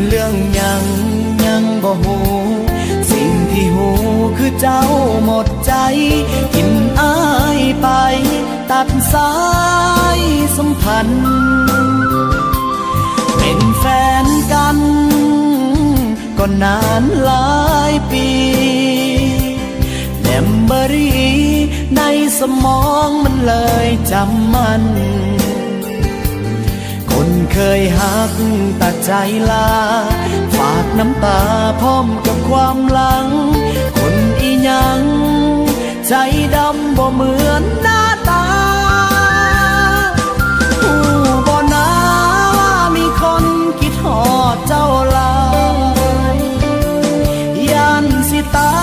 เรื่องยังบ่หูสิ่งที่หูคือเจ้าหมดใจกินอ้ายไปตัดสายสัมพันธ์เป็นแฟนกันก็นานหลายปีเมมโมรีในสมองมันเลยจำมันคนเคยหักตัดใจลาฝากน้ำตาพร้อมกับความหลังคนอีหยังใจดำบ่เหมือนหน้าตาผู้บ่นาว่ามีคนคิดฮอดเจ้าหลายยันสิตา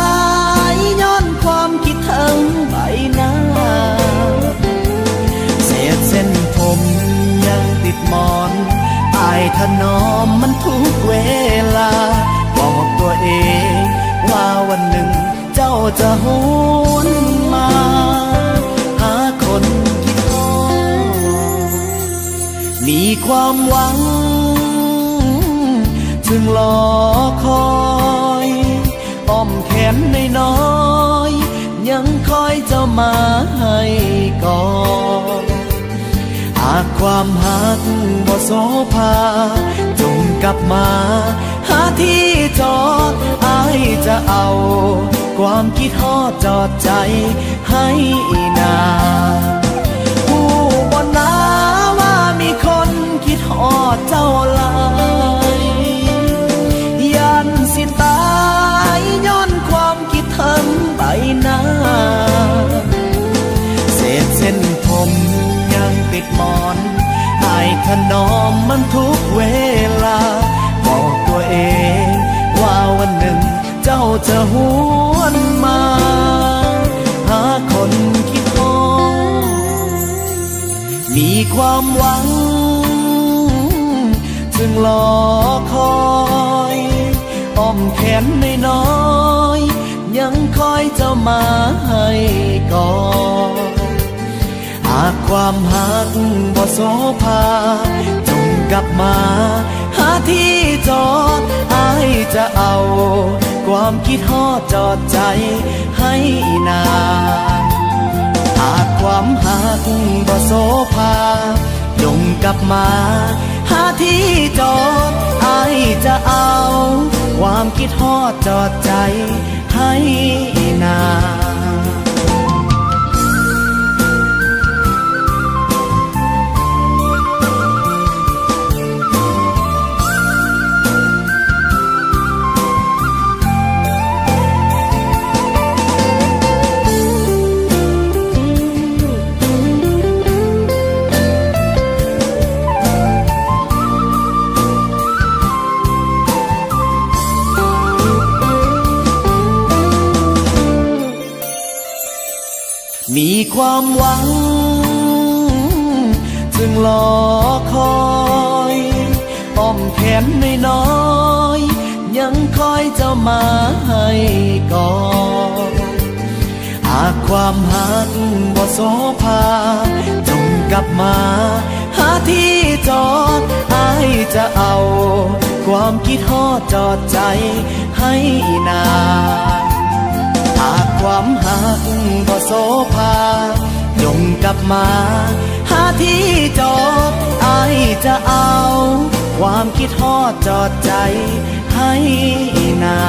ยย้อนความคิดถึงใบหน้าเศษเส้นผมยังติดหมอนอายถนอมมันทุกเวลาบอกตัวเองว่าวันหนึ่งเจ้าจะหวนมาหาคนคิดฮอดมีความหวังจึงรอคอยอ้อมแขนน้อยๆยังคอยเจ้ามาให้ก่อนหากความหักบ่โสภาจงกลับมาหาที่จอดอายจะเอาความคิดฮอดจอดใจให้นาผู้บ่นาว่ามีคนคิดฮอดเจ้าหลายยันสิตายย้อนความคิดถึงใบหน้าเศษเส้นผมยังติดหมอนอายถนอมมันทุกเวลาบอกตัวเองว่าวันหนึ่งเจ้าจะหวนมาหาคนคิดฮอดมีความหวังจึงรอคอยอ้อมแขนน้อยๆยังคอยเจ้ามาให้ก่อนหากความหักบ่โสภาจงกลับมาหาที่จอดอายจะเอาความคิดฮอดจอดใจให้นาหากความหักบ่โสภาจงกลับมาหาที่จอดอายจะเอาความคิดฮอดจอดใจให้นามีความหวังจึงรอคอยอ้อมแขนน้อยๆยังคอยเจ้ามาให้ก่อนหากความหักบ่โสภาจงกลับมาหาที่จอดอายจะเอาความคิดฮอดจอดใจให้นาหากความหักบ่โสภาจงกลับมาหาที่จอดอายจะเอาความคิดฮอดจอดใจให้นา